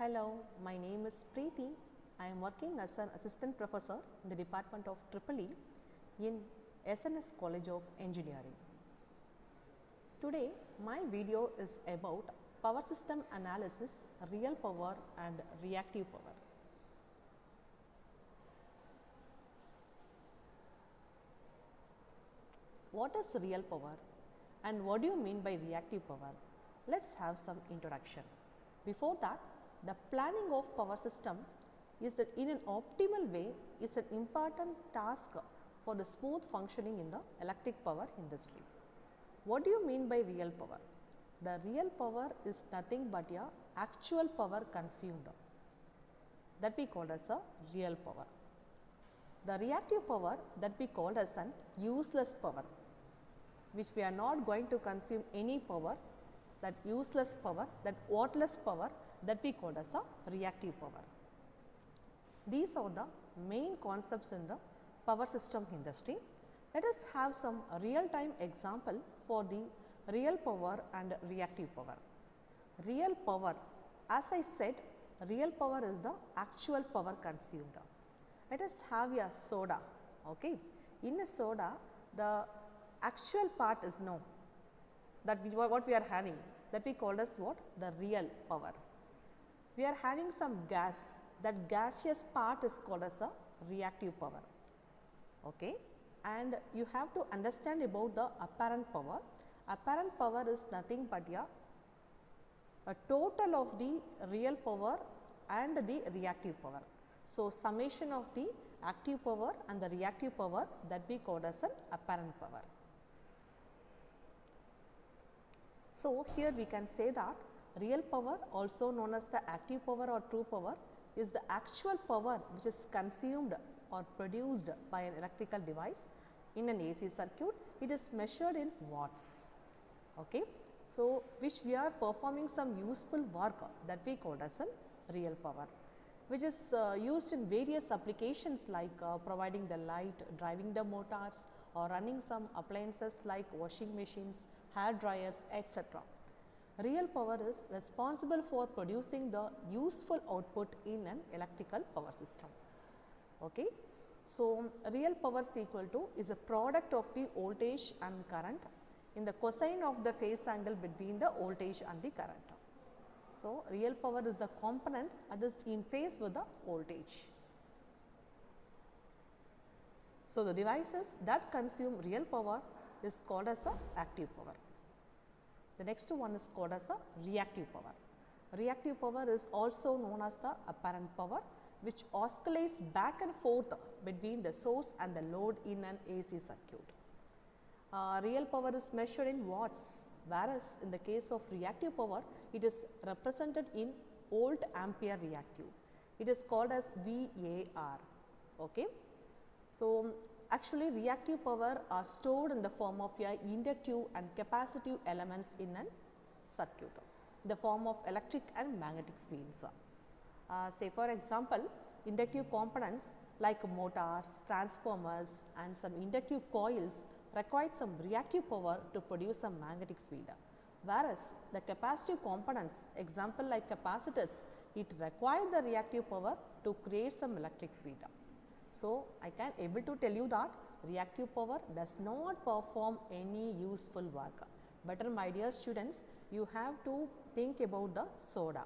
Hello, my name is Preethi. I am working as an assistant professor in the department of EEE in SNS College of Engineering. Today, my video is about power system analysis, real power and reactive power. What is real power and what do you mean by reactive power? Let's have some introduction. Before that, the planning of power system is that in an optimal way is an important task for the smooth functioning in the electric power industry. What do you mean by real power? The real power is nothing but a actual power consumed, that we call as a real power. The reactive power that we call as an useless power, which we are not going to consume any power, that useless power, that worthless power, that we call as a reactive power. These are the main concepts in the power system industry. Let us have some real time example for the real power and reactive power. Real power, as I said, real power is the actual power consumed. Let us have a soda. Okay. In a soda, the actual part is known, that what we are having, that we call as what? The real power. We are having some gas, that gaseous part is called as a reactive power. Okay. And you have to understand about the apparent power. Apparent power is nothing but a total of the real power and the reactive power. So, summation of the active power and the reactive power, that we call as an apparent power. So, here we can say that real power, also known as the active power or true power, is the actual power which is consumed or produced by an electrical device in an AC circuit. It is measured in watts. Okay. So, which we are performing some useful work, that we call as a real power, which is used in various applications like providing the light, driving the motors, or running some appliances like washing machines, hair dryers, etc. Real power is responsible for producing the useful output in an electrical power system. Okay. So, real power is equal to is a product of the voltage and current in the cosine of the phase angle between the voltage and the current. So, real power is the component that is in phase with the voltage. So, the devices that consume real power is called as a active power. The next one is called as a reactive power. Reactive power is also known as the apparent power, which oscillates back and forth between the source and the load in an AC circuit. Real power is measured in watts, whereas in the case of reactive power, it is represented in volt ampere reactive. It is called as VAR. Okay. So, actually reactive power are stored in the form of inductive and capacitive elements in a circuit, in the form of electric and magnetic fields. Say for example, inductive components like motors, transformers and some inductive coils require some reactive power to produce a magnetic field, whereas the capacitive components, example like capacitors, it requires the reactive power to create some electric field. So, I can able to tell you that reactive power does not perform any useful work. Better, my dear students, you have to think about the soda.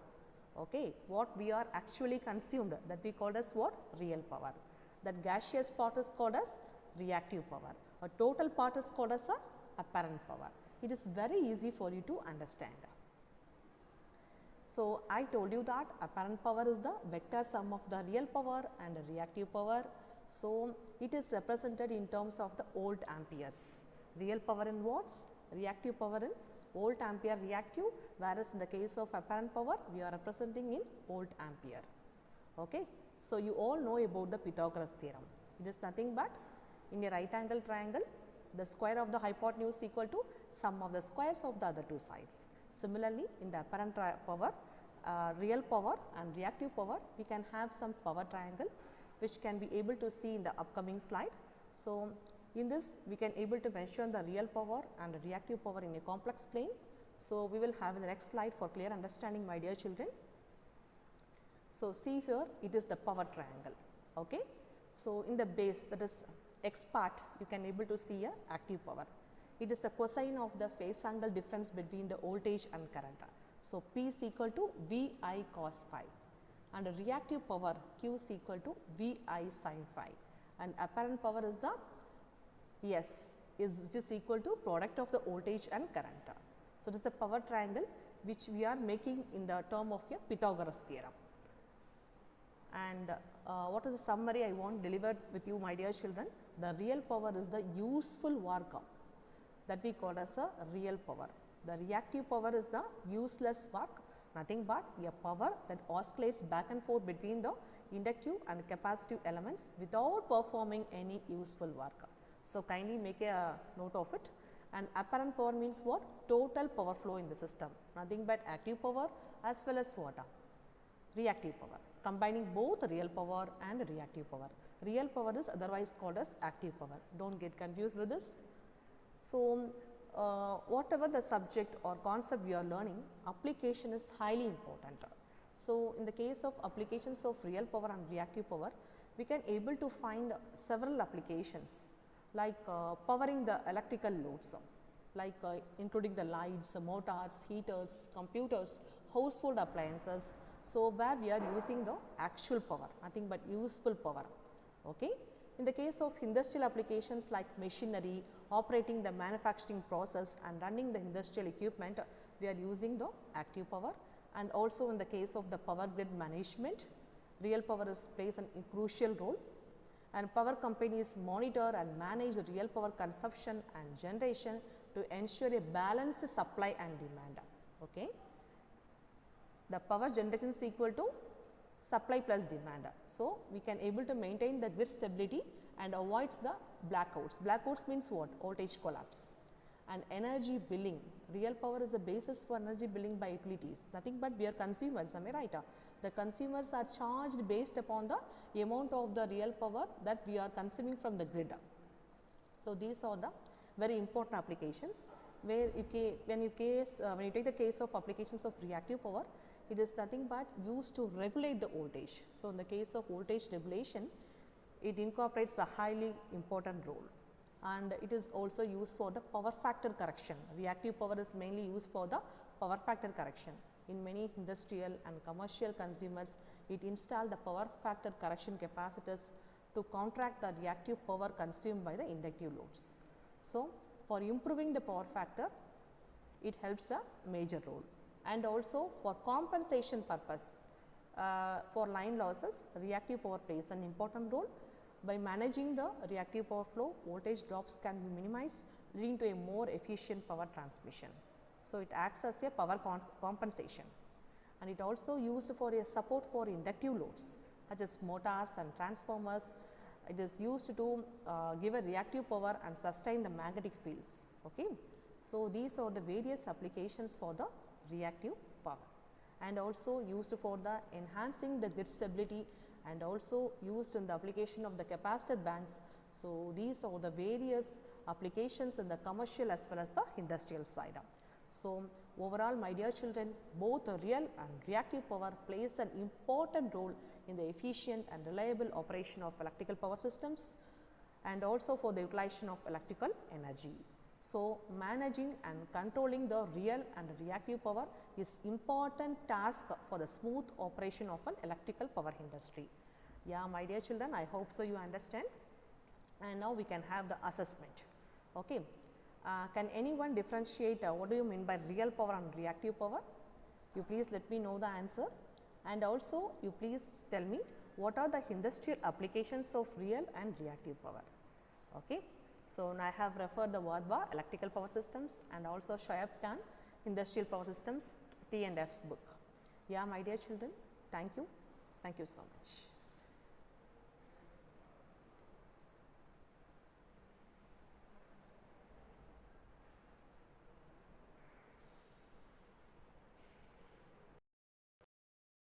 Okay, what we are actually consumed, that we called as what? Real power. That gaseous part is called as reactive power. A total part is called as a apparent power. It is very easy for you to understand. So, I told you that apparent power is the vector sum of the real power and the reactive power. So, it is represented in terms of the volt amperes. Real power in watts, reactive power in volt ampere reactive, whereas in the case of apparent power, we are representing in volt ampere. Okay. So, you all know about the Pythagoras theorem. It is nothing but in a right angle triangle, the square of the hypotenuse equal to sum of the squares of the other two sides. Similarly, in the apparent power, real power and reactive power, we can have some power triangle, which can be able to see in the upcoming slide. So, in this we can able to mention the real power and the reactive power in a complex plane. So, we will have in the next slide for clear understanding, my dear children. So, see here it is the power triangle. Okay. So, in the base, that is x part, you can able to see a active power. It is the cosine of the phase angle difference between the voltage and current. So, P is equal to V I cos phi, and reactive power Q is equal to V I sin phi, and apparent power is the S which is equal to product of the voltage and current. So, it is the power triangle which we are making in the term of a Pythagoras theorem. And what is the summary I want delivered with you, my dear children? The real power is the useful work that we call as a real power. The reactive power is the useless work, nothing but a power that oscillates back and forth between the inductive and capacitive elements without performing any useful work. So, kindly make a note of it. And apparent power means what? Total power flow in the system, nothing but active power as well as what? Reactive power, combining both real power and reactive power. Real power is otherwise called as active power. Do not get confused with this. So, whatever the subject or concept we are learning, application is highly important. So, in the case of applications of real power and reactive power, we can able to find several applications like powering the electrical loads, like including the lights, motors, heaters, computers, household appliances. So, where we are using the actual power, nothing but useful power. Okay. In the case of industrial applications like machinery, operating the manufacturing process and running the industrial equipment, we are using the active power. And also in the case of the power grid management, real power plays a crucial role, and power companies monitor and manage the real power consumption and generation to ensure a balanced supply and demand. Okay. The power generation is equal to supply plus demand. So, we can able to maintain the grid stability and avoids the blackouts. Blackouts means what? Voltage collapse. And energy billing, real power is the basis for energy billing by utilities, nothing but we are consumers, am I right? The consumers are charged based upon the amount of the real power that we are consuming from the grid. So, these are the very important applications where when you take the case of applications of reactive power, it is nothing but used to regulate the voltage. So, in the case of voltage regulation, it incorporates a highly important role, and it is also used for the power factor correction. Reactive power is mainly used for the power factor correction. In many industrial and commercial consumers, it installed the power factor correction capacitors to counteract the reactive power consumed by the inductive loads. So, for improving the power factor, it helps a major role, and also for compensation purpose for line losses, reactive power plays an important role. By managing the reactive power flow, voltage drops can be minimized, leading to a more efficient power transmission. So, it acts as a power compensation, and it also used for a support for inductive loads such as motors and transformers. It is used to give a reactive power and sustain the magnetic fields. Okay. So, these are the various applications for the reactive power, and also used for the enhancing the grid stability, and also used in the application of the capacitor banks. So, these are the various applications in the commercial as well as the industrial side. So, overall, my dear children, both the real and reactive power plays an important role in the efficient and reliable operation of electrical power systems, and also for the utilization of electrical energy. So, managing and controlling the real and reactive power is important task for the smooth operation of an electrical power industry. Yeah, my dear children, I hope so you understand. And now we can have the assessment. Okay. Can anyone differentiate what do you mean by real power and reactive power? You please let me know the answer, and also you please tell me what are the industrial applications of real and reactive power. Okay. So, now I have referred the Wadhwa electrical power systems and also Shoaib Khan industrial power systems T and F book. Yeah, my dear children, thank you so much.